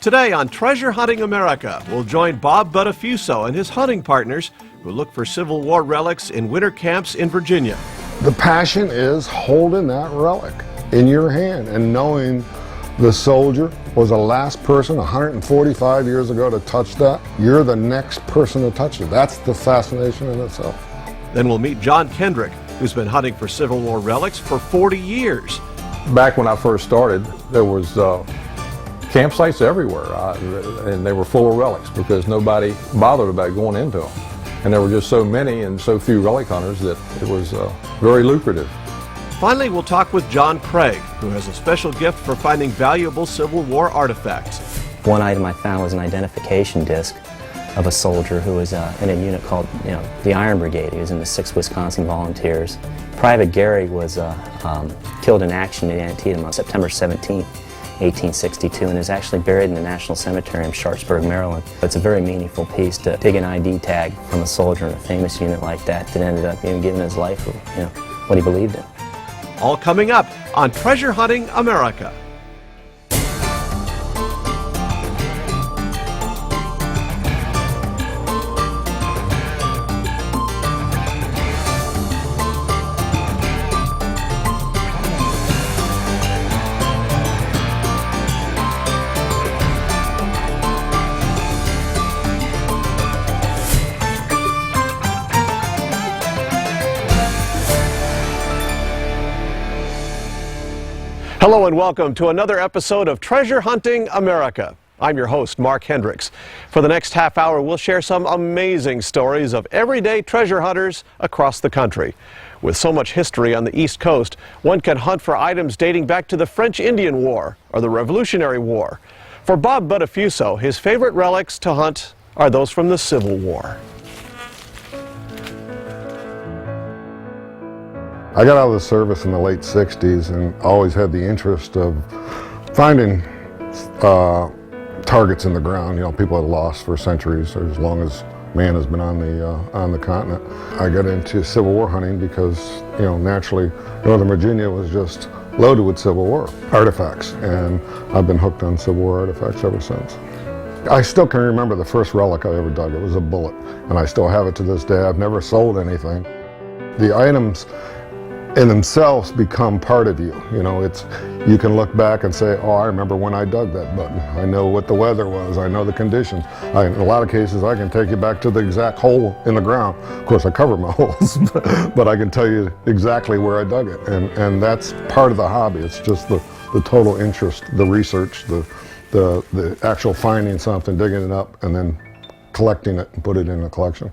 Today on Treasure Hunting America, we'll join Bob Buttafuso and his hunting partners who look for Civil War relics in winter camps in Virginia. The passion is holding that relic in your hand and knowing the soldier was the last person 145 years ago to touch that. You're the next person to touch it. That's the fascination in itself. Then we'll meet John Kendrick, who's been hunting for Civil War relics for 40 years. Back when I first started, there was campsites everywhere, and they were full of relics because nobody bothered about going into them. And there were just so many and so few relic hunters that it was very lucrative. Finally, we'll talk with John Craig, who has a special gift for finding valuable Civil War artifacts. One item I found was an identification disc of a soldier who was in a unit called, the Iron Brigade. He was in the 6th Wisconsin Volunteers. Private Gary was killed in action in Antietam on September 17, 1862, and is actually buried in the National Cemetery in Sharpsburg, Maryland. It's a very meaningful piece to dig an ID tag from a soldier in a famous unit like that ended up giving his life for what he believed in. All coming up on Treasure Hunting America. Hello and welcome to another episode of Treasure Hunting America. I'm your host, Mark Hendricks. For the next half hour, we'll share some amazing stories of everyday treasure hunters across the country. With so much history on the East Coast, one can hunt for items dating back to the French Indian War or the Revolutionary War. For Bob Buttafuso, his favorite relics to hunt are those from the Civil War. I got out of the service in the late 60s and always had the interest of finding targets in the ground, people had lost for centuries or as long as man has been on the continent. I got into Civil War hunting because, naturally Northern Virginia was just loaded with Civil War artifacts, and I've been hooked on Civil War artifacts ever since. I still can remember the first relic I ever dug. It was a bullet, and I still have it to this day. I've never sold anything. The items in themselves become part of you. You can look back and say, oh, I remember when I dug that button. I know what the weather was. I know the conditions. In a lot of cases, I can take you back to the exact hole in the ground. Of course, I cover my holes, but I can tell you exactly where I dug it. And that's part of the hobby. It's just the total interest, the research, the actual finding something, digging it up, and then collecting it and put it in a collection.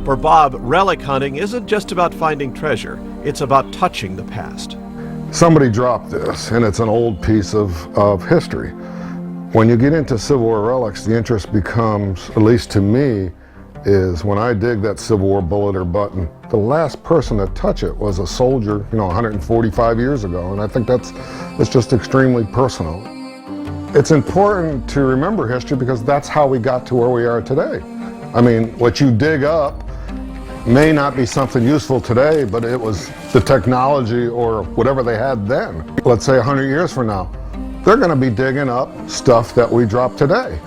For Bob, relic hunting isn't just about finding treasure, it's about touching the past. Somebody dropped this, and it's an old piece of history. When you get into Civil War relics, the interest becomes, at least to me, is when I dig that Civil War bullet or button, the last person to touch it was a soldier, 145 years ago, and I think that's just extremely personal. It's important to remember history because that's how we got to where we are today. What you dig up may not be something useful today, but it was the technology or whatever they had then. Let's say 100 years from now, they're going to be digging up stuff that we drop today.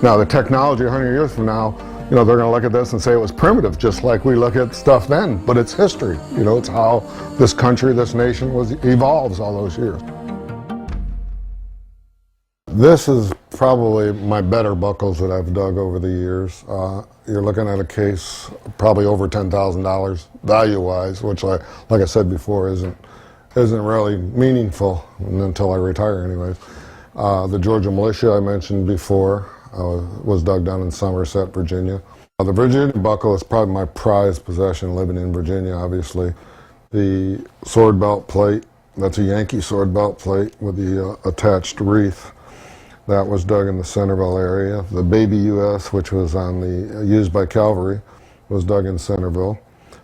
Now, the technology 100 years from now, they're going to look at this and say it was primitive, just like we look at stuff then, but it's history. It's how this country, this nation evolves all those years. This is probably my better buckles that I've dug over the years. You're looking at a case probably over $10,000 value-wise, which, like I said before, isn't really meaningful until I retire, anyways. The Georgia Militia I mentioned before was dug down in Somerset, Virginia. The Virginia buckle is probably my prized possession living in Virginia, obviously. The sword belt plate, that's a Yankee sword belt plate with the attached wreath. That was dug in the Centreville area. The Baby US, which was used by cavalry, was dug in Centreville.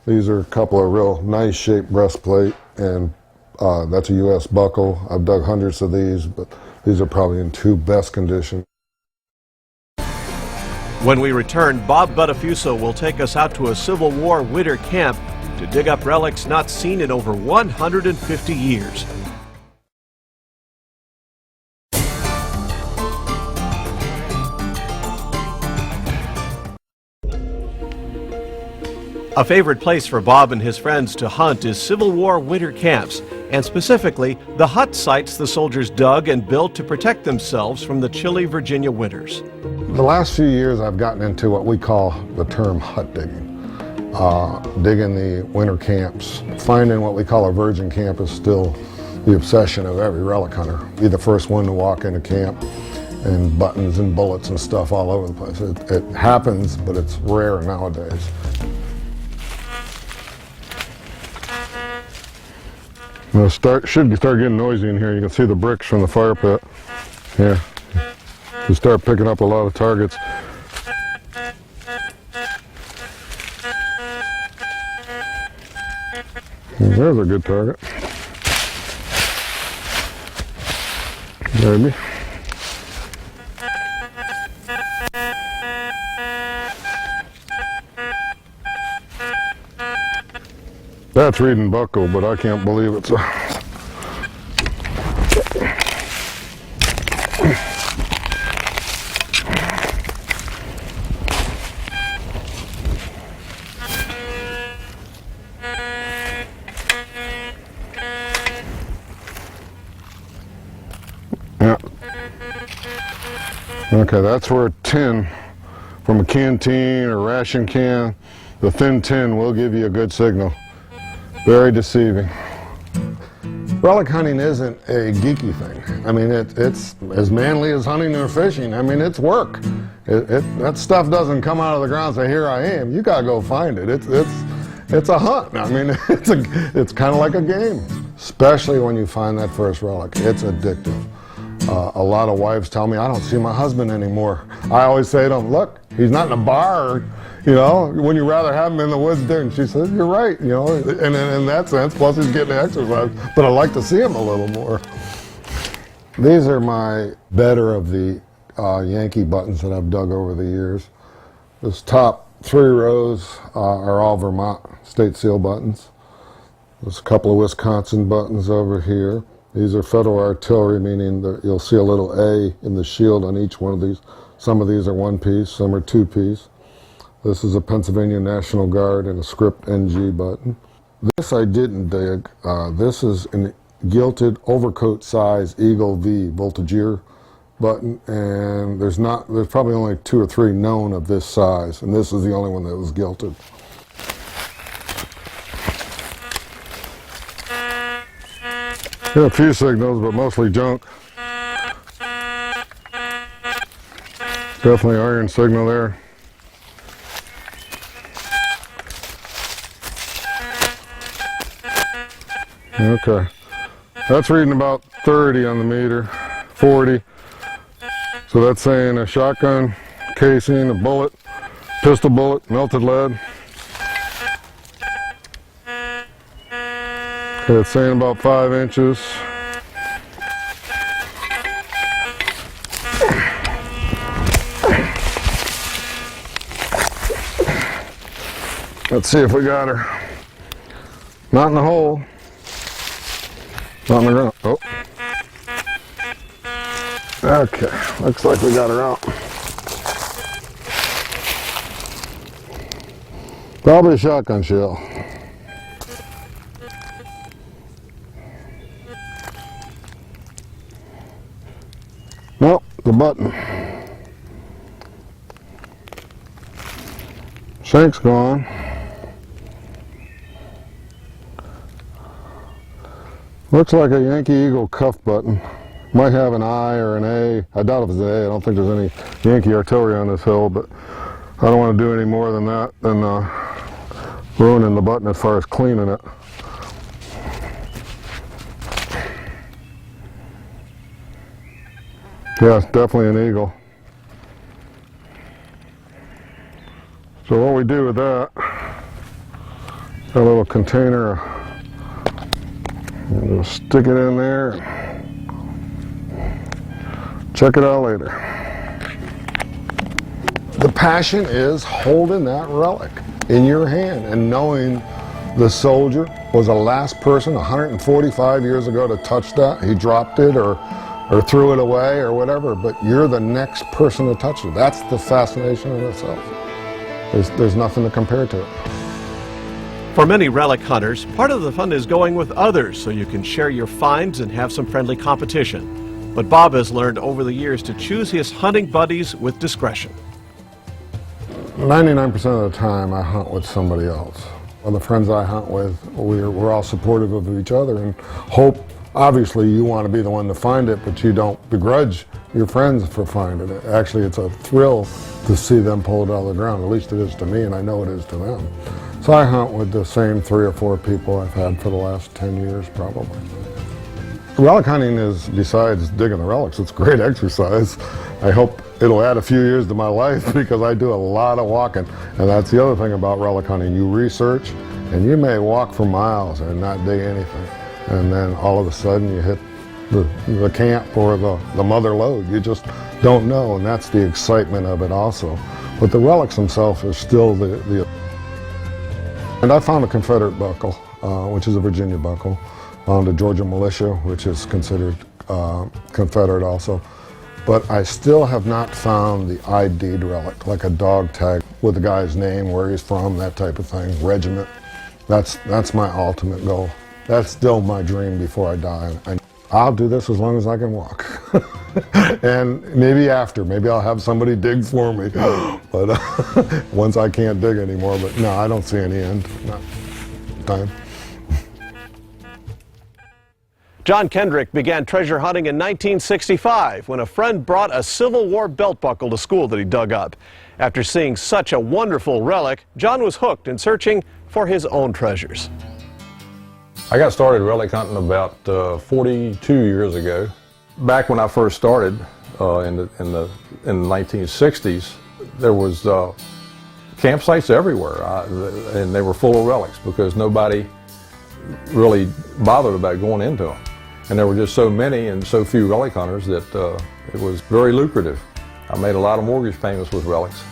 These are a couple of real nice shaped breastplate, and that's a US buckle. I've dug hundreds of these, but these are probably in best condition. When we return, Bob Buttafuso will take us out to a Civil War winter camp to dig up relics not seen in over 150 years. A favorite place for Bob and his friends to hunt is Civil War winter camps, and specifically the hut sites the soldiers dug and built to protect themselves from the chilly Virginia winters. The last few years I've gotten into what we call the term hut digging. Digging the winter camps. Finding what we call a virgin camp is still the obsession of every relic hunter. Be the first one to walk into camp and buttons and bullets and stuff all over the place. It happens, but it's rare nowadays. Should start getting noisy in here. You can see the bricks from the fire pit. Yeah, you start picking up a lot of targets. There's a good target. Maybe. That's reading buckle, but I can't believe it's a... Yeah. Okay, that's where a tin from a canteen or ration can, the thin tin will give you a good signal. Very deceiving. Relic hunting isn't a geeky thing. I mean, it's as manly as hunting or fishing. I mean, it's work. That stuff doesn't come out of the ground and say, here I am. You gotta go find it. It's a hunt. I mean, it's kind of like a game. Especially when you find that first relic. It's addictive. A lot of wives tell me, I don't see my husband anymore. I always say to them, look, he's not in a bar, you know, when you rather have him in the woods there. And she says, you're right, you know, and in that sense, plus he's getting exercise, but I like to see him a little more. These are my better of the Yankee buttons that I've dug over the years. This top 3 rows are all Vermont state seal buttons. There's a couple of Wisconsin buttons over here. These are Federal artillery, meaning that you'll see a little A in the shield on each one of these. Some of these are 1-piece, some are 2-piece. This is a Pennsylvania National Guard and a script NG button. This I didn't dig. This is a gilded overcoat size Eagle V Voltigear button, and there's probably only 2 or 3 known of this size, and this is the only one that was gilded. Got a few signals, but mostly junk. Definitely iron signal there. Okay, that's reading about 30 on the meter, 40. So that's saying a shotgun casing, a bullet, pistol bullet, melted lead. Okay, it's saying about 5 inches. Let's see if we got her. Not in the hole. Not in the ground. Oh. Okay, looks like we got her out. Probably a shotgun shell. Nope, the button. Shank's gone. Looks like a Yankee Eagle cuff button. Might have an I or an A. I doubt if it's an A. I don't think there's any Yankee artillery on this hill, but I don't want to do any more than that than ruining the button as far as cleaning it. Yeah, it's definitely an Eagle. So what we do with that, a little container, we'll stick it in there, check it out later. The passion is holding that relic in your hand and knowing the soldier was the last person 145 years ago to touch that. He dropped it or threw it away or whatever, but you're the next person to touch it. That's the fascination in itself. There's nothing to compare to it. For many relic hunters, part of the fun is going with others so you can share your finds and have some friendly competition. But Bob has learned over the years to choose his hunting buddies with discretion. 99% of the time I hunt with somebody else. Well, the friends I hunt with, we're all supportive of each other and hope, obviously you want to be the one to find it, but you don't begrudge your friends for finding it. Actually, it's a thrill to see them pull it out of the ground. At least it is to me, and I know it is to them. So I hunt with the same 3 or 4 people I've had for the last 10 years, probably. Relic hunting is, besides digging the relics, it's great exercise. I hope it'll add a few years to my life because I do a lot of walking. And that's the other thing about relic hunting. You research and you may walk for miles and not dig anything. And then all of a sudden you hit the camp or the mother lode. You just don't know, and that's the excitement of it also. But the relics themselves are still the And I found a Confederate buckle, which is a Virginia buckle. Found a Georgia militia, which is considered Confederate also. But I still have not found the ID'd relic, like a dog tag with the guy's name, where he's from, that type of thing, regiment. That's my ultimate goal. That's still my dream before I die. I'll do this as long as I can walk. And maybe I'll have somebody dig for me. But once I can't dig anymore, but no, I don't see any end. No. Time. John Kendrick began treasure hunting in 1965 when a friend brought a Civil War belt buckle to school that he dug up. After seeing such a wonderful relic, John was hooked and searching for his own treasures. I got started relic hunting about 42 years ago. Back when I first started in the 1960s, there was campsites everywhere, and they were full of relics because nobody really bothered about going into them. And there were just so many and so few relic hunters that it was very lucrative. I made a lot of mortgage payments with relics.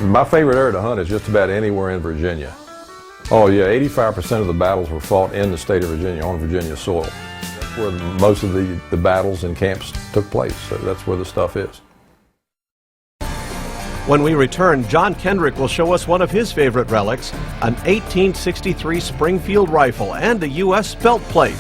My favorite area to hunt is just about anywhere in Virginia. Oh yeah, 85% of the battles were fought in the state of Virginia, on Virginia soil. That's where most of the battles and camps took place, so that's where the stuff is. When we return, John Kendrick will show us one of his favorite relics, an 1863 Springfield rifle and a U.S. belt plate.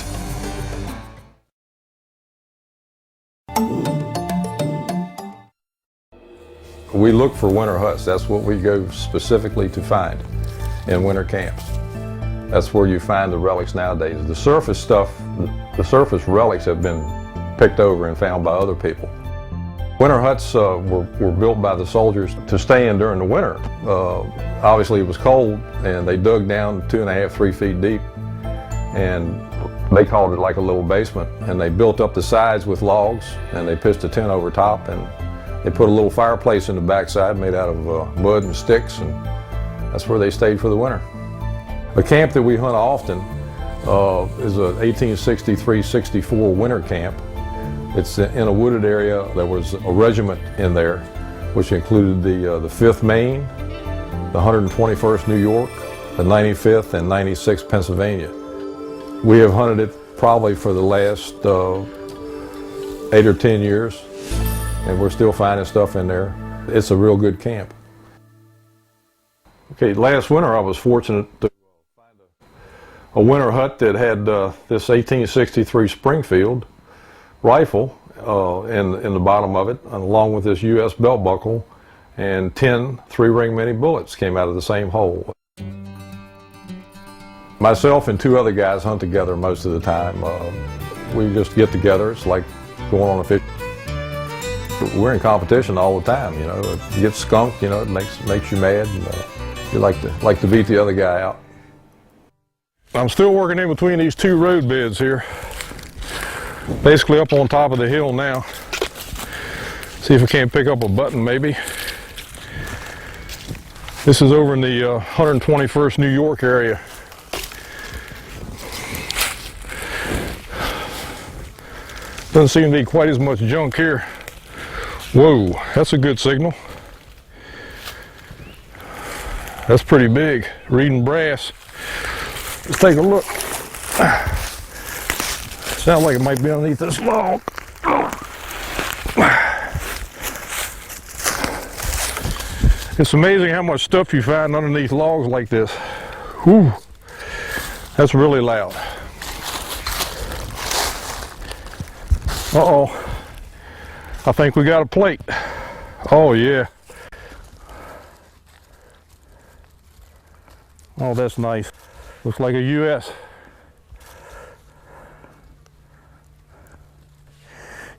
We look for winter huts. That's what we go specifically to find in winter camps. That's where you find the relics nowadays. The surface stuff, the surface relics have been picked over and found by other people. Winter huts were built by the soldiers to stay in during the winter. Obviously it was cold, and they dug down 2.5 to 3 feet deep, and they called it like a little basement. And they built up the sides with logs, and they pitched a tent over top, and they put a little fireplace in the backside made out of mud and sticks, and that's where they stayed for the winter. The camp that we hunt often is a 1863-64 winter camp. It's in a wooded area. There was a regiment in there, which included the 5th Maine, the 121st New York, the 95th and 96th Pennsylvania. We have hunted it probably for the last 8 or 10 years, and we're still finding stuff in there. It's a real good camp. Okay, last winter I was fortunate to find a winter hut that had this 1863 Springfield rifle in the bottom of it, along with this U.S. belt buckle, and 10 3-ring mini bullets came out of the same hole. Myself and 2 other guys hunt together most of the time. We just get together. It's like going on a fish. We're in competition all the time, you know. You get skunked, you know, it makes you mad, and you like to beat the other guy out. I'm still working in between these 2 road beds here. Basically up on top of the hill now. See if we can't pick up a button maybe. This is over in the 121st New York area. Doesn't seem to be quite as much junk here. Whoa, that's a good signal. That's pretty big, reading brass. Let's take a look. Sounds like it might be underneath this log. It's amazing how much stuff you find underneath logs like this. Whew, that's really loud. Uh-oh, I think we got a plate. Oh yeah. Oh, that's nice. Looks like a US.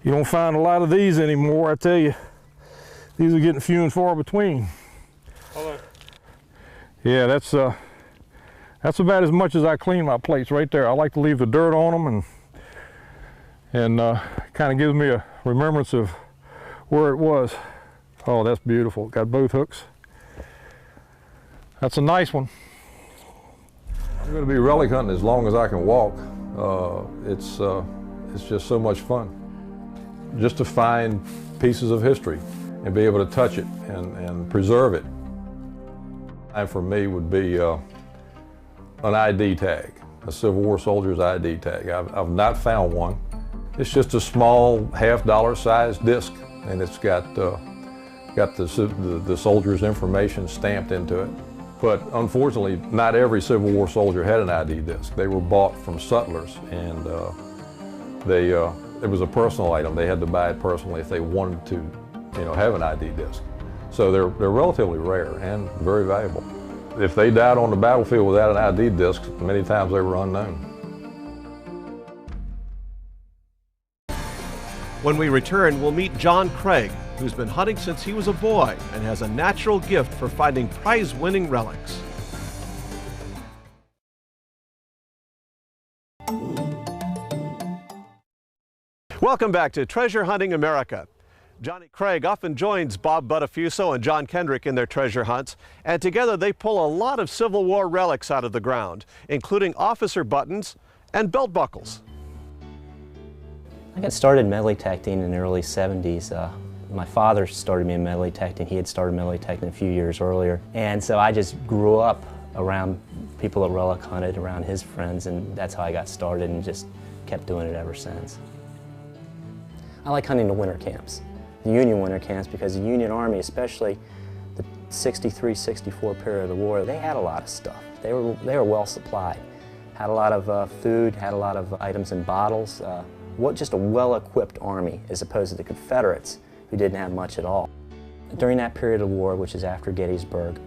You don't find a lot of these anymore, I tell you. These are getting few and far between. Hello. Yeah, that's about as much as I clean my plates right there. I like to leave the dirt on them, and kind of gives me a remembrance of where it was. Oh, that's beautiful. Got both hooks. That's a nice one. I'm going to be relic hunting as long as I can walk. It's just so much fun. Just to find pieces of history and be able to touch it and preserve it. And for me would be an ID tag, a Civil War soldier's ID tag. I've not found one. It's just a small $half sized disc, and it's got the soldier's information stamped into it. But unfortunately, not every Civil War soldier had an ID disc. They were bought from sutlers, and it was a personal item. They had to buy it personally if they wanted to, have an ID disc. So they're relatively rare and very valuable. If they died on the battlefield without an ID disc, many times they were unknown. When we return, we'll meet John Craig, who's been hunting since he was a boy and has a natural gift for finding prize-winning relics. Welcome back to Treasure Hunting America. Johnny Craig often joins Bob Buttafuso and John Kendrick in their treasure hunts, and together they pull a lot of Civil War relics out of the ground, including officer buttons and belt buckles. I got started melee detecting in the early 70s. My father started me in melee detecting. He had started melee detecting a few years earlier. And so I just grew up around people that relic hunted, around his friends, and that's how I got started and just kept doing it ever since. I like hunting the winter camps, the Union winter camps, because the Union Army, especially the 63, 64 period of the war, they had a lot of stuff. They were well supplied. Had a lot of food, had a lot of items in bottles. Just a well-equipped army as opposed to the Confederates, who didn't have much at all. During that period of war, which is after Gettysburg,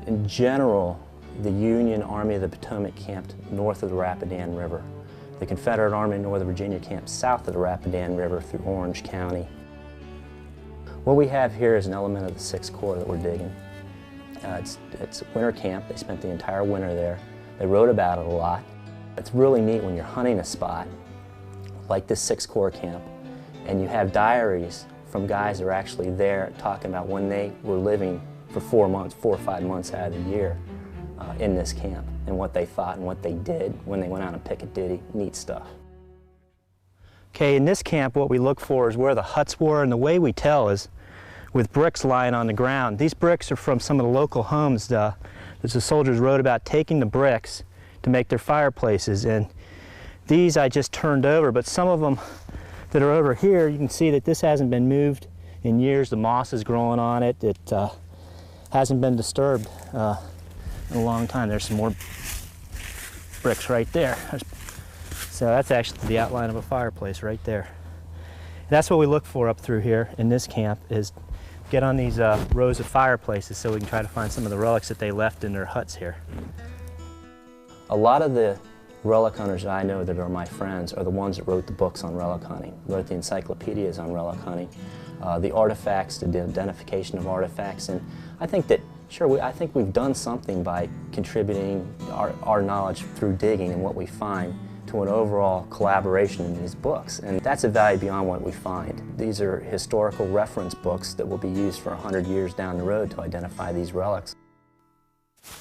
in general, the Union Army of the Potomac camped north of the Rapidan River. The Confederate Army in Northern Virginia camped south of the Rapidan River through Orange County. What we have here is an element of the 6th Corps that we're digging. It's a winter camp. They spent the entire winter there. They wrote about it a lot. It's really neat when you're hunting a spot like this 6th Corps camp, and you have diaries from guys that are actually there talking about when they were living for 4 or 5 months out of the year in this camp, and what they thought and what they did when they went out on picket duty. Neat stuff. Okay, in this camp what we look for is where the huts were, and the way we tell is with bricks lying on the ground. These bricks are from some of the local homes that the soldiers wrote about taking the bricks to make their fireplaces, and these I just turned over, but some of them that are over here, you can see that this hasn't been moved in years. The moss is growing on it. It hasn't been disturbed in a long time. There's some more bricks right there. So that's actually the outline of a fireplace right there. That's what we look for up through here in this camp, is get on these rows of fireplaces so we can try to find some of the relics that they left in their huts here. A lot of the relic hunters that I know that are my friends are the ones that wrote the books on relic hunting, wrote the encyclopedias on relic hunting, the artifacts, the identification of artifacts, and I think that, sure, I think we've done something by contributing our knowledge through digging and what we find to an overall collaboration in these books, and that's a value beyond what we find. These are historical reference books that will be used for 100 years down the road to identify these relics.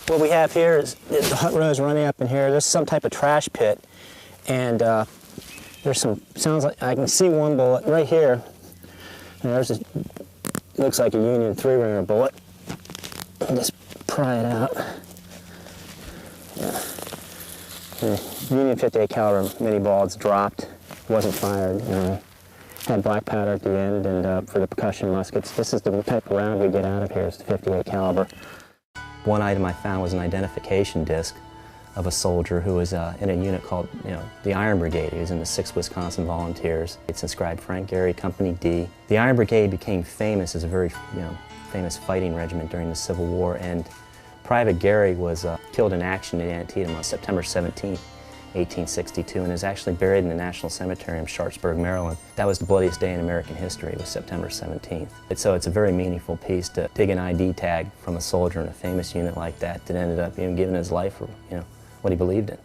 What we have here is the hut rows running up in here. There's some type of trash pit, and there's some, sounds like, I can see one bullet right here. And there's a, looks like a Union 3-ringer bullet. I'll just pry it out. Yeah. The Union 58 caliber mini ball, it's dropped, wasn't fired. had black powder at the end, and for the percussion muskets. This is the type of round we get out of here, is the 58 caliber. One item I found was an identification disc of a soldier who was in a unit called, the Iron Brigade. He was in the 6th Wisconsin Volunteers. It's inscribed Frank Gehry, Company D. The Iron Brigade became famous as a very, famous fighting regiment during the Civil War, and Private Gehry was killed in action in Antietam on September 17, 1862, and is actually buried in the National Cemetery in Sharpsburg, Maryland. That was the bloodiest day in American history, was September 17th. So it's a very meaningful piece to dig an ID tag from a soldier in a famous unit like that ended up giving his life for, what he believed in.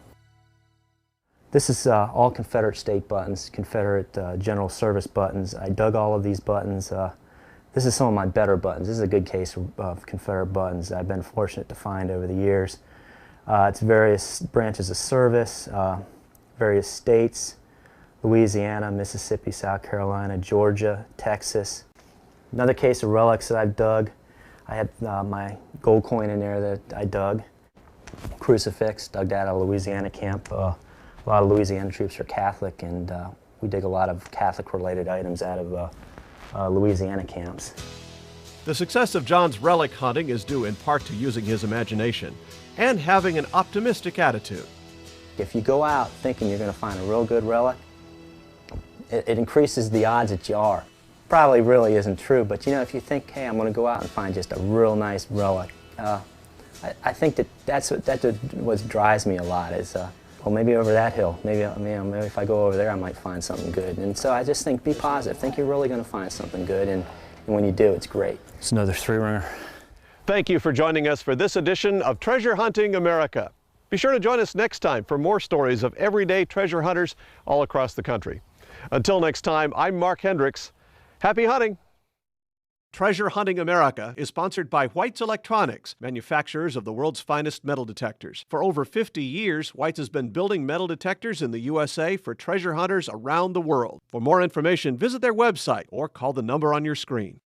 This is all Confederate state buttons, Confederate General Service buttons. I dug all of these buttons. This is some of my better buttons. This is a good case of Confederate buttons I've been fortunate to find over the years. It's various branches of service, various states, Louisiana, Mississippi, South Carolina, Georgia, Texas. Another case of relics that I've dug. I had my gold coin in there that I dug. Crucifix, dug that out of a Louisiana camp. A lot of Louisiana troops are Catholic, and we dig a lot of Catholic-related items out of Louisiana camps. The success of John's relic hunting is due in part to using his imagination and having an optimistic attitude. If you go out thinking you're going to find a real good relic, it increases the odds that you are. Probably really isn't true, but if you think, hey, I'm going to go out and find just a real nice relic, I think that's what drives me a lot is, well, maybe over that hill, maybe if I go over there, I might find something good. And so I just think, be positive. Think you're really going to find something good, and when you do, it's great. It's another 3-ringer. Thank you for joining us for this edition of Treasure Hunting America. Be sure to join us next time for more stories of everyday treasure hunters all across the country. Until next time, I'm Mark Hendricks. Happy hunting! Treasure Hunting America is sponsored by White's Electronics, manufacturers of the world's finest metal detectors. For over 50 years, White's has been building metal detectors in the USA for treasure hunters around the world. For more information, visit their website or call the number on your screen.